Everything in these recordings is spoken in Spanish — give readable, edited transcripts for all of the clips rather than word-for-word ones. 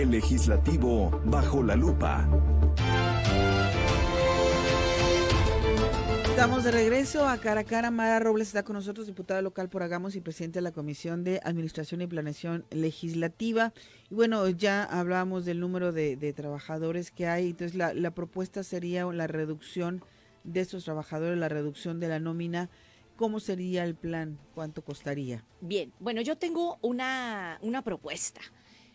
El legislativo bajo la lupa. Estamos de regreso a Cara a Cara. Mara Robles está con nosotros, diputada local por Hagamos y presidente de la Comisión de Administración y Planeación Legislativa. Y bueno, ya hablábamos del número de trabajadores que hay, entonces la propuesta sería la reducción de estos trabajadores, la reducción de la nómina. ¿Cómo sería el plan? ¿Cuánto costaría? Bien, bueno, yo tengo una propuesta.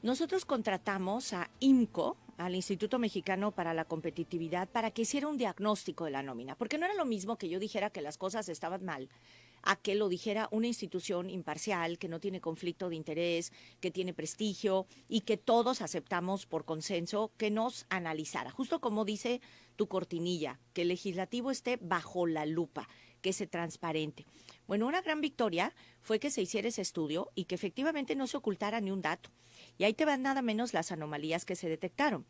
Nosotros contratamos a IMCO, al Instituto Mexicano para la Competitividad, para que hiciera un diagnóstico de la nómina, porque no era lo mismo que yo dijera que las cosas estaban mal, a que lo dijera una institución imparcial, que no tiene conflicto de interés, que tiene prestigio y que todos aceptamos por consenso que nos analizara, justo como dice tu cortinilla, que el legislativo esté bajo la lupa, que sea transparente. Bueno, una gran victoria fue que se hiciera ese estudio y que efectivamente no se ocultara ni un dato. Y ahí te van nada menos las anomalías que se detectaron.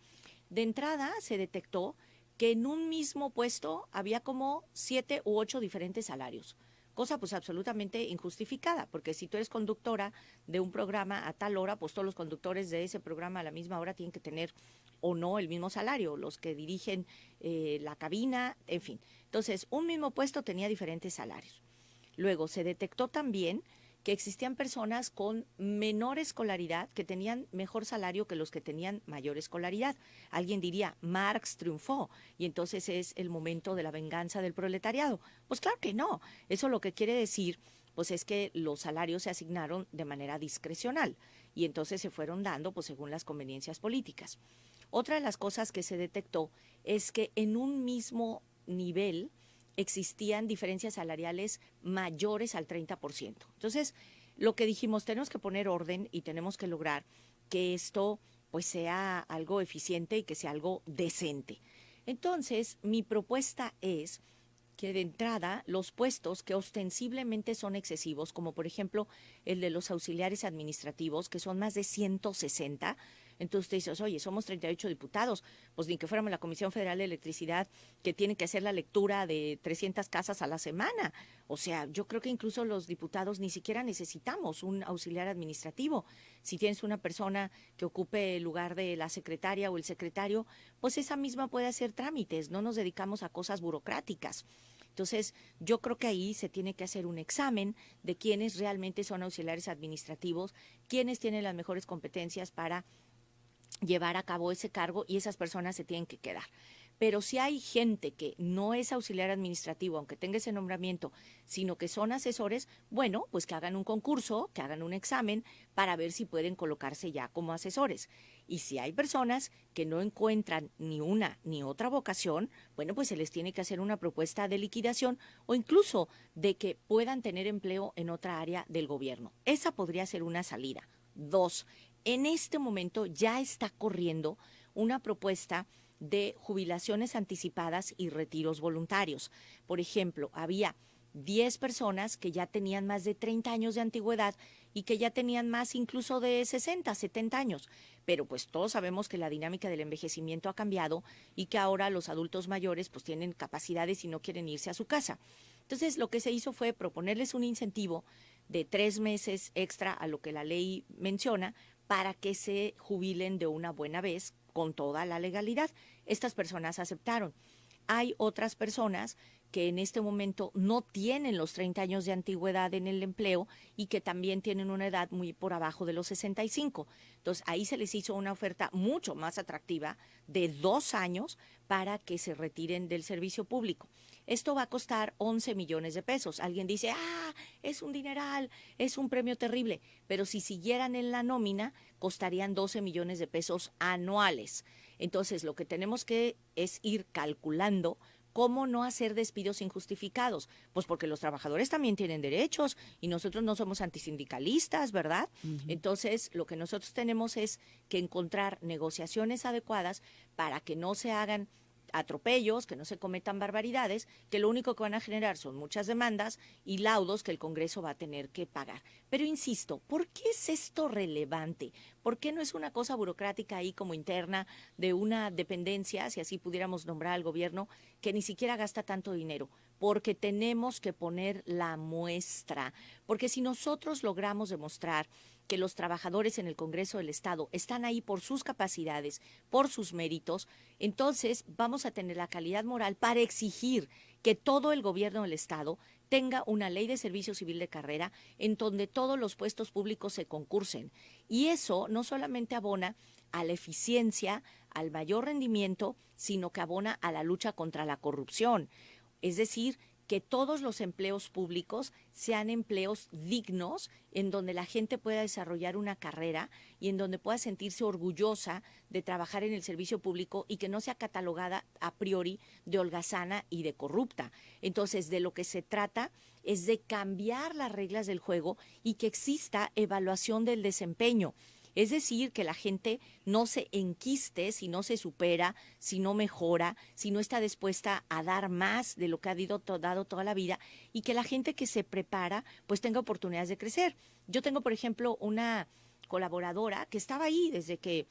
De entrada se detectó que en un mismo puesto había como 7 u 8 diferentes salarios, cosa pues absolutamente injustificada, porque si tú eres conductora de un programa a tal hora, pues todos los conductores de ese programa a la misma hora tienen que tener o no el mismo salario, los que dirigen la cabina, en fin. Entonces, un mismo puesto tenía diferentes salarios. Luego se detectó también que existían personas con menor escolaridad que tenían mejor salario que los que tenían mayor escolaridad. Alguien diría, Marx triunfó y entonces es el momento de la venganza del proletariado. Pues claro que no. Eso lo que quiere decir pues es que los salarios se asignaron de manera discrecional y entonces se fueron dando pues según las conveniencias políticas. Otra de las cosas que se detectó es que en un mismo nivel existían diferencias salariales mayores al 30%. Entonces, lo que dijimos, tenemos que poner orden y tenemos que lograr que esto pues sea algo eficiente y que sea algo decente. Entonces, mi propuesta es que de entrada los puestos que ostensiblemente son excesivos, como por ejemplo el de los auxiliares administrativos, que son más de 160, entonces te dices, oye, somos 38 diputados, pues ni que fuéramos la Comisión Federal de Electricidad, que tiene que hacer la lectura de 300 casas a la semana. O sea, yo creo que incluso los diputados ni siquiera necesitamos un auxiliar administrativo. Si tienes una persona que ocupe el lugar de la secretaria o el secretario, pues esa misma puede hacer trámites, no nos dedicamos a cosas burocráticas. Entonces, yo creo que ahí se tiene que hacer un examen de quiénes realmente son auxiliares administrativos, quiénes tienen las mejores competencias para llevar a cabo ese cargo y esas personas se tienen que quedar. Pero si hay gente que no es auxiliar administrativo, aunque tenga ese nombramiento, sino que son asesores, bueno, pues que hagan un concurso, que hagan un examen para ver si pueden colocarse ya como asesores. Y si hay personas que no encuentran ni una ni otra vocación, bueno, pues se les tiene que hacer una propuesta de liquidación o incluso de que puedan tener empleo en otra área del gobierno. Esa podría ser una salida. Dos, en este momento ya está corriendo una propuesta de jubilaciones anticipadas y retiros voluntarios. Por ejemplo, había 10 personas que ya tenían más de 30 años de antigüedad y que ya tenían más incluso de 60, 70 años. Pero pues todos sabemos que la dinámica del envejecimiento ha cambiado y que ahora los adultos mayores pues tienen capacidades y no quieren irse a su casa. Entonces lo que se hizo fue proponerles un incentivo de 3 meses extra a lo que la ley menciona para que se jubilen de una buena vez con toda la legalidad. Estas personas aceptaron. Hay otras personas que en este momento no tienen los 30 años de antigüedad en el empleo y que también tienen una edad muy por abajo de los 65. Entonces, ahí se les hizo una oferta mucho más atractiva de 2 años para que se retiren del servicio público. Esto va a costar 11 millones de pesos. Alguien dice, es un dineral, es un premio terrible, pero si siguieran en la nómina, costarían 12 millones de pesos anuales. Entonces, lo que tenemos que es ir calculando cómo no hacer despidos injustificados. Pues porque los trabajadores también tienen derechos y nosotros no somos antisindicalistas, ¿verdad? Entonces, lo que nosotros tenemos es que encontrar negociaciones adecuadas para que no se hagan atropellos, que no se cometan barbaridades, que lo único que van a generar son muchas demandas y laudos que el Congreso va a tener que pagar. Pero insisto, ¿por qué es esto relevante? ¿Por qué no es una cosa burocrática ahí como interna de una dependencia, si así pudiéramos nombrar al gobierno, que ni siquiera gasta tanto dinero? Porque tenemos que poner la muestra, porque si nosotros logramos demostrar que los trabajadores en el Congreso del Estado están ahí por sus capacidades, por sus méritos, entonces vamos a tener la calidad moral para exigir que todo el gobierno del Estado tenga una ley de servicio civil de carrera en donde todos los puestos públicos se concursen. Y eso no solamente abona a la eficiencia, al mayor rendimiento, sino que abona a la lucha contra la corrupción. Es decir, que todos los empleos públicos sean empleos dignos, en donde la gente pueda desarrollar una carrera y en donde pueda sentirse orgullosa de trabajar en el servicio público y que no sea catalogada a priori de holgazana y de corrupta. Entonces, de lo que se trata es de cambiar las reglas del juego y que exista evaluación del desempeño. Es decir, que la gente no se enquiste si no se supera, si no mejora, si no está dispuesta a dar más de lo que ha dado toda la vida, y que la gente que se prepara pues tenga oportunidades de crecer. Yo tengo, por ejemplo, una colaboradora que estaba ahí desde que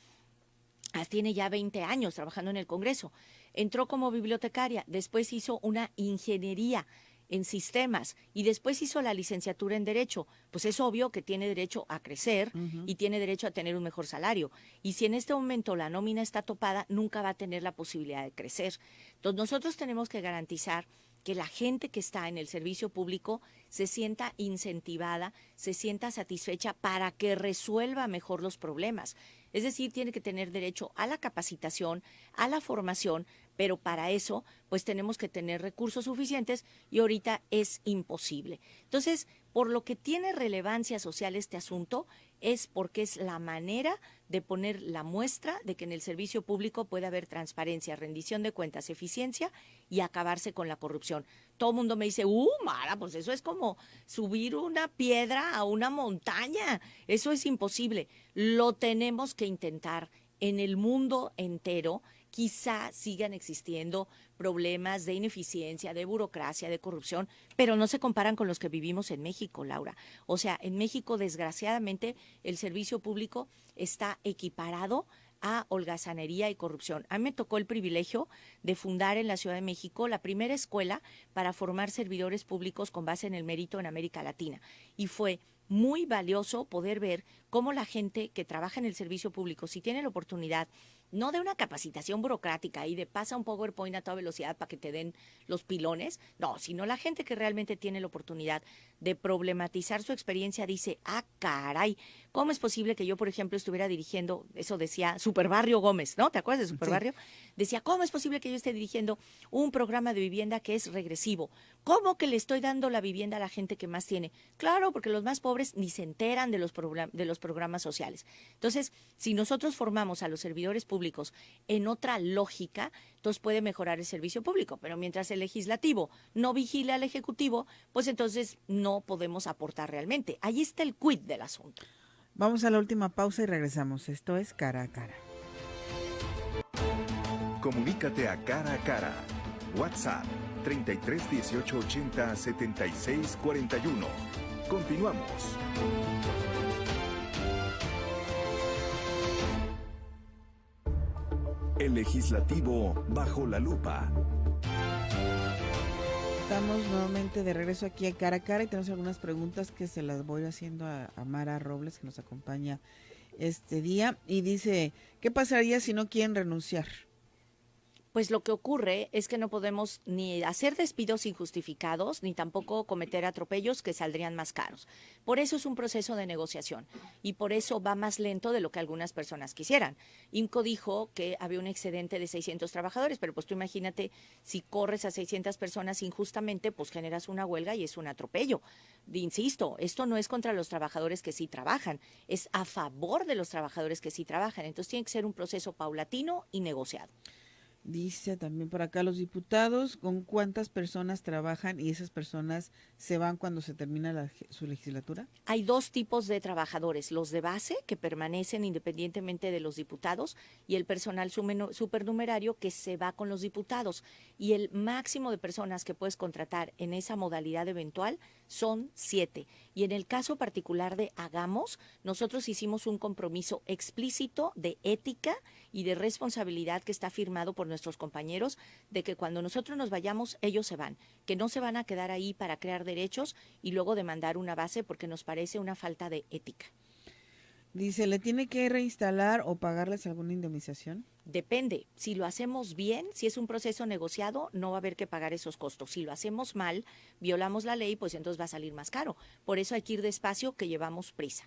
tiene ya 20 años trabajando en el Congreso. Entró como bibliotecaria, después hizo una ingeniería en sistemas y después hizo la licenciatura en Derecho. Pues es obvio que tiene derecho a crecer y tiene derecho a tener un mejor salario. Y si en este momento la nómina está topada, nunca va a tener la posibilidad de crecer. Entonces nosotros tenemos que garantizar que la gente que está en el servicio público se sienta incentivada, se sienta satisfecha para que resuelva mejor los problemas. Es decir, tiene que tener derecho a la capacitación, a la formación, pero para eso pues tenemos que tener recursos suficientes y ahorita es imposible. Entonces, por lo que tiene relevancia social este asunto es porque es la manera de poner la muestra de que en el servicio público puede haber transparencia, rendición de cuentas, eficiencia y acabarse con la corrupción. Todo el mundo me dice, Mara, pues eso es como subir una piedra a una montaña. Eso es imposible. Lo tenemos que intentar en el mundo entero. Quizá sigan existiendo problemas de ineficiencia, de burocracia, de corrupción, pero no se comparan con los que vivimos en México, Laura. O sea, en México, desgraciadamente, el servicio público está equiparado a holgazanería y corrupción. A mí me tocó el privilegio de fundar en la Ciudad de México la primera escuela para formar servidores públicos con base en el mérito en América Latina. Y fue muy valioso poder ver cómo la gente que trabaja en el servicio público, si tiene la oportunidad, no de una capacitación burocrática y de pasa un PowerPoint a toda velocidad para que te den los pilones, no, sino la gente que realmente tiene la oportunidad de problematizar su experiencia dice, caray, ¿cómo es posible que yo, por ejemplo, estuviera dirigiendo, eso decía Superbarrio Gómez, ¿no? ¿Te acuerdas de Superbarrio? Sí. Decía, ¿cómo es posible que yo esté dirigiendo un programa de vivienda que es regresivo? ¿Cómo que le estoy dando la vivienda a la gente que más tiene? Claro, porque los más pobres ni se enteran de los programas sociales. Entonces, si nosotros formamos a los servidores públicos en otra lógica, entonces puede mejorar el servicio público, pero mientras el legislativo no vigile al ejecutivo, pues entonces no podemos aportar realmente. Ahí está el quid del asunto. Vamos a la última pausa y regresamos. Esto es Cara a Cara. Comunícate a Cara. WhatsApp 33 18 80 76 41. Continuamos. El legislativo bajo la lupa. Estamos nuevamente de regreso aquí a Cara a Cara y tenemos algunas preguntas que se las voy haciendo a Mara Robles, que nos acompaña este día. Y dice, ¿qué pasaría si no quieren renunciar? Pues lo que ocurre es que no podemos ni hacer despidos injustificados, ni tampoco cometer atropellos que saldrían más caros. Por eso es un proceso de negociación y por eso va más lento de lo que algunas personas quisieran. IMCO dijo que había un excedente de 600 trabajadores, pero pues tú imagínate, si corres a 600 personas injustamente, pues generas una huelga y es un atropello. Insisto, esto no es contra los trabajadores que sí trabajan, es a favor de los trabajadores que sí trabajan. Entonces tiene que ser un proceso paulatino y negociado. Dice también por acá los diputados, ¿con cuántas personas trabajan y esas personas se van cuando se termina su legislatura? Hay dos tipos de trabajadores, los de base, que permanecen independientemente de los diputados, y el personal supernumerario que se va con los diputados. Y el máximo de personas que puedes contratar en esa modalidad eventual son 7. Y en el caso particular de Hagamos, nosotros hicimos un compromiso explícito de ética y de responsabilidad que está firmado por nuestros compañeros, de que cuando nosotros nos vayamos, ellos se van, que no se van a quedar ahí para crear derechos y luego demandar una base porque nos parece una falta de ética. Dice, ¿le tiene que reinstalar o pagarles alguna indemnización? Depende, si lo hacemos bien, si es un proceso negociado, no va a haber que pagar esos costos. Si lo hacemos mal, violamos la ley, pues entonces va a salir más caro. Por eso hay que ir despacio, que llevamos prisa.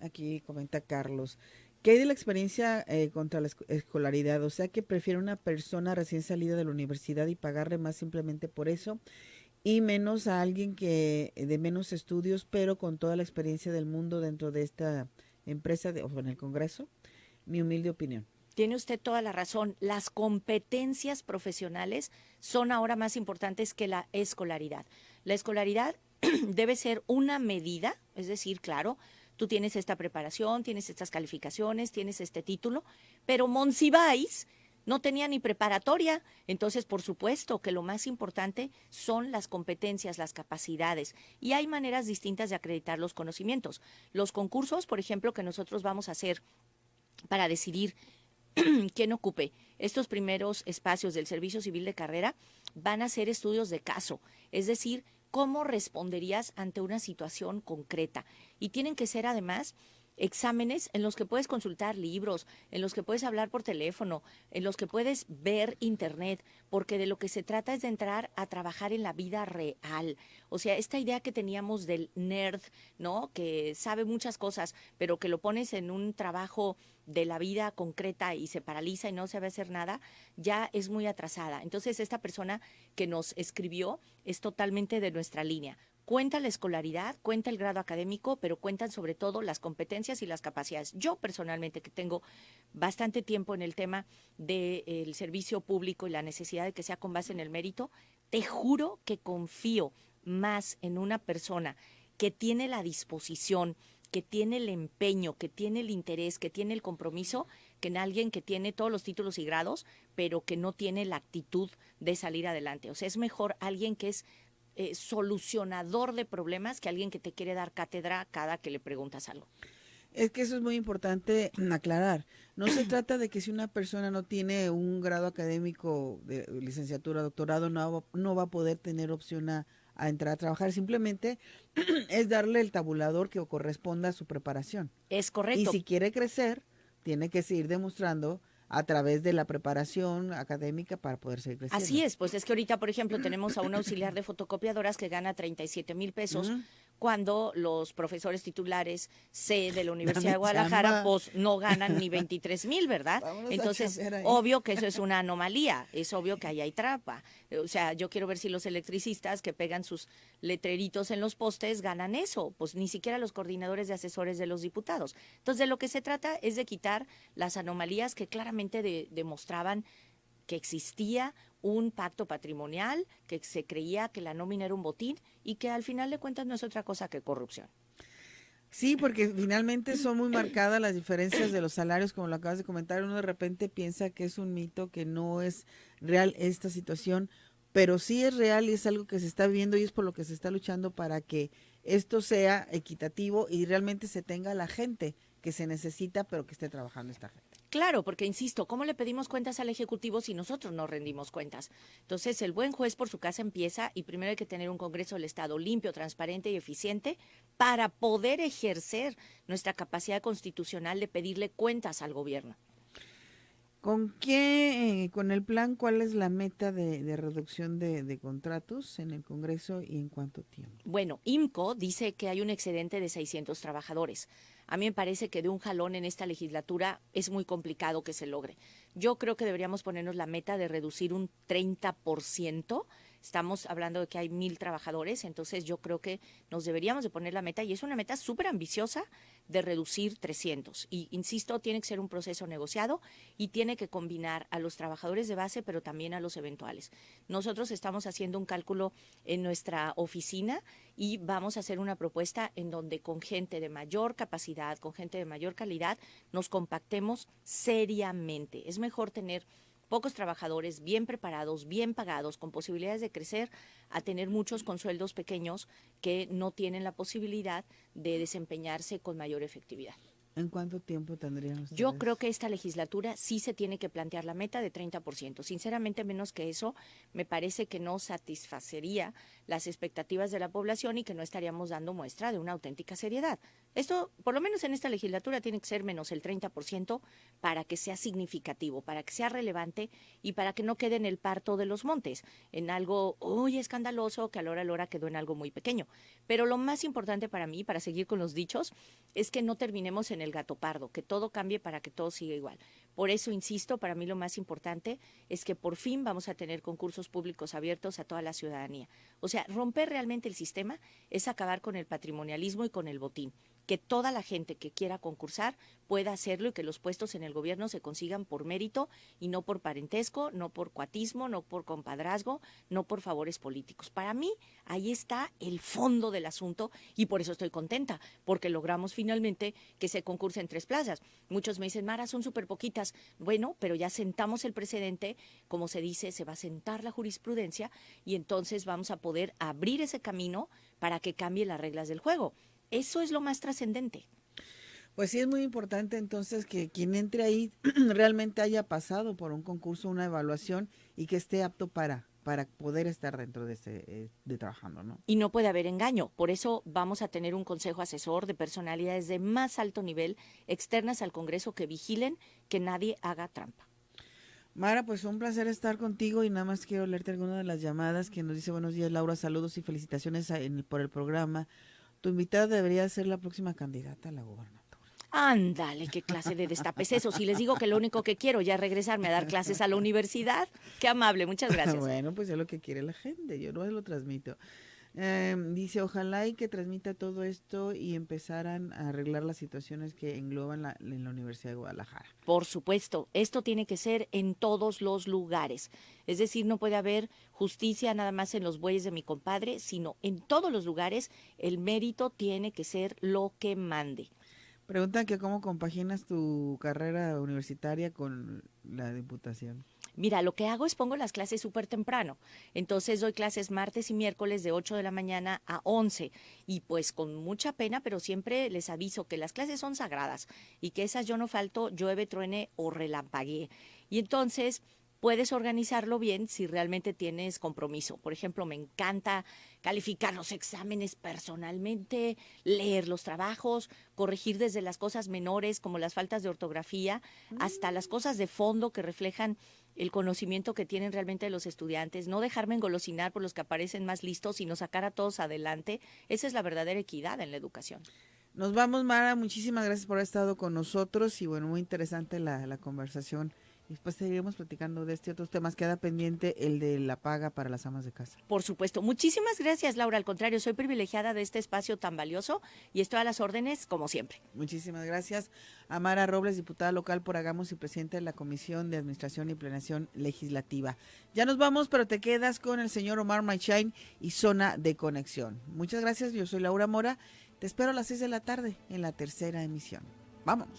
Aquí comenta Carlos. ¿Qué hay de la experiencia contra la escolaridad? O sea, que prefiere una persona recién salida de la universidad y pagarle más simplemente por eso y menos a alguien que de menos estudios, pero con toda la experiencia del mundo dentro de esta empresa o en el Congreso. Mi humilde opinión. Tiene usted toda la razón. Las competencias profesionales son ahora más importantes que la escolaridad. La escolaridad debe ser una medida, es decir, claro, tú tienes esta preparación, tienes estas calificaciones, tienes este título, pero Monsiváis no tenía ni preparatoria. Entonces, por supuesto que lo más importante son las competencias, las capacidades, y hay maneras distintas de acreditar los conocimientos. Los concursos, por ejemplo, que nosotros vamos a hacer para decidir quién ocupe estos primeros espacios del servicio civil de carrera, van a ser estudios de caso, es decir, cómo responderías ante una situación concreta. Y tienen que ser además exámenes en los que puedes consultar libros, en los que puedes hablar por teléfono, en los que puedes ver internet, porque de lo que se trata es de entrar a trabajar en la vida real. O sea, esta idea que teníamos del nerd, ¿no? Que sabe muchas cosas, pero que lo pones en un trabajo de la vida concreta y se paraliza y no sabe hacer nada, ya es muy atrasada. Entonces, esta persona que nos escribió es totalmente de nuestra línea. Cuenta la escolaridad, cuenta el grado académico, pero cuentan sobre todo las competencias y las capacidades. Yo personalmente, que tengo bastante tiempo en el tema del servicio público y la necesidad de que sea con base en el mérito, te juro que confío más en una persona que tiene la disposición, que tiene el empeño, que tiene el interés, que tiene el compromiso, que en alguien que tiene todos los títulos y grados, pero que no tiene la actitud de salir adelante. O sea, es mejor alguien que es solucionador de problemas que alguien que te quiere dar cátedra cada que le preguntas algo. Es que eso es muy importante aclarar. No se trata de que si una persona no tiene un grado académico de licenciatura, doctorado, no va a poder tener opción a entrar a trabajar. Simplemente es darle el tabulador que corresponda a su preparación. Es Y correcto. si quiere crecer, tiene que seguir demostrando a través de la preparación académica para poder seguir creciendo. Así es, pues es que ahorita, por ejemplo, tenemos a un auxiliar de fotocopiadoras que gana 37,000 pesos, cuando los profesores titulares C de la Universidad de Guadalajara, chamba. pues no ganan ni 23,000, ¿verdad? Vámonos a Entonces, chambear ahí. obvio que eso es una anomalía, es obvio que ahí hay trampa. O sea, yo quiero ver si los electricistas que pegan sus letreritos en los postes ganan eso, pues ni siquiera los coordinadores de asesores de los diputados. Entonces, de lo que se trata es de quitar las anomalías que claramente demostraban que existía un pacto patrimonial, que se creía que la nómina era un botín y que al final de cuentas no es otra cosa que corrupción. Sí, porque finalmente son muy marcadas las diferencias de los salarios, como lo acabas de comentar. Uno de repente piensa que es un mito, que no es real esta situación, pero sí es real y es algo que se está viendo y es por lo que se está luchando para que esto sea equitativo y realmente se tenga la gente que se necesita, pero que esté trabajando esta gente. Claro, porque insisto, ¿cómo le pedimos cuentas al Ejecutivo si nosotros no rendimos cuentas? Entonces, el buen juez por su casa empieza y primero hay que tener un Congreso del Estado limpio, transparente y eficiente para poder ejercer nuestra capacidad constitucional de pedirle cuentas al gobierno. Con el plan, cuál es la meta de reducción de contratos en el Congreso y en cuánto tiempo? Bueno, IMCO dice que hay un excedente de 600 trabajadores. A mí me parece que de un jalón en esta legislatura es muy complicado que se logre. Yo creo que deberíamos ponernos la meta de reducir un 30%. Estamos hablando de que hay 1,000 trabajadores, entonces yo creo que nos deberíamos de poner la meta, y es una meta súper ambiciosa, de reducir 300. Y insisto, tiene que ser un proceso negociado y tiene que combinar a los trabajadores de base, pero también a los eventuales. Nosotros estamos haciendo un cálculo en nuestra oficina y vamos a hacer una propuesta en donde con gente de mayor capacidad, con gente de mayor calidad, nos compactemos seriamente. Es mejor tener pocos trabajadores bien preparados, bien pagados, con posibilidades de crecer, a tener muchos con sueldos pequeños que no tienen la posibilidad de desempeñarse con mayor efectividad. ¿En cuánto tiempo tendrían ustedes? Yo creo que esta legislatura sí se tiene que plantear la meta de 30%. Sinceramente, menos que eso, me parece que no satisfacería las expectativas de la población y que no estaríamos dando muestra de una auténtica seriedad. Esto, por lo menos en esta legislatura, tiene que ser menos el 30% para que sea significativo, para que sea relevante y para que no quede en el parto de los montes, en algo muy escandaloso que a la hora quedó en algo muy pequeño. Pero lo más importante para mí, para seguir con los dichos, es que no terminemos en el gato pardo, que todo cambie para que todo siga igual. Por eso, insisto, para mí lo más importante es que por fin vamos a tener concursos públicos abiertos a toda la ciudadanía. O sea, romper realmente el sistema es acabar con el patrimonialismo y con el botín. Que toda la gente que quiera concursar pueda hacerlo y que los puestos en el gobierno se consigan por mérito y no por parentesco, no por cuatismo, no por compadrazgo, no por favores políticos. Para mí, ahí está el fondo del asunto y por eso estoy contenta, porque logramos finalmente que se concurse en 3 plazas. Muchos me dicen, Mara, son súper poquitas. Bueno, pero ya sentamos el precedente, como se dice, se va a sentar la jurisprudencia y entonces vamos a poder abrir ese camino para que cambie las reglas del juego. Eso es lo más trascendente. Pues sí, es muy importante entonces que quien entre ahí realmente haya pasado por un concurso, una evaluación y que esté apto para poder estar dentro de trabajando, ¿no? Y no puede haber engaño. Por eso vamos a tener un consejo asesor de personalidades de más alto nivel externas al Congreso que vigilen que nadie haga trampa. Mara, pues un placer estar contigo y nada más quiero leerte alguna de las llamadas que nos dice: buenos días, Laura, saludos y felicitaciones por el programa. Tu invitada debería ser la próxima candidata a la gobernatura. Ándale, qué clase de destape es eso. Si les digo que lo único que quiero ya es regresarme a dar clases a la universidad. Qué amable, muchas gracias. Bueno, pues es lo que quiere la gente, yo no lo transmito. Dice, ojalá y que transmita todo esto y empezaran a arreglar las situaciones que engloban en la Universidad de Guadalajara. Por supuesto, esto tiene que ser en todos los lugares. Es decir, no puede haber justicia nada más en los bueyes de mi compadre, sino en todos los lugares el mérito tiene que ser lo que mande. Preguntan que cómo compaginas tu carrera universitaria con la diputación. Mira, lo que hago es pongo las clases súper temprano. Entonces doy clases martes y miércoles de 8 de la mañana a 11. Y pues con mucha pena, pero siempre les aviso que las clases son sagradas y que esas yo no falto, llueve, truene o relampaguee. Y entonces puedes organizarlo bien si realmente tienes compromiso. Por ejemplo, me encanta calificar los exámenes personalmente, leer los trabajos, corregir desde las cosas menores como las faltas de ortografía hasta las cosas de fondo que reflejan el conocimiento que tienen realmente los estudiantes, no dejarme engolosinar por los que aparecen más listos, sino sacar a todos adelante. Esa es la verdadera equidad en la educación. Nos vamos, Mara, muchísimas gracias por haber estado con nosotros y bueno, muy interesante la conversación. Y después seguiremos platicando de otros temas. Queda pendiente el de la paga para las amas de casa. Por supuesto. Muchísimas gracias, Laura. Al contrario, soy privilegiada de este espacio tan valioso y estoy a las órdenes como siempre. Muchísimas gracias a Mara Robles, diputada local por Hagamos y presidenta de la Comisión de Administración y Planeación Legislativa. Ya nos vamos, pero te quedas con el señor Omar Maychain y Zona de Conexión. Muchas gracias. Yo soy Laura Mora. Te espero a las 6 de la tarde en la tercera emisión. Vámonos.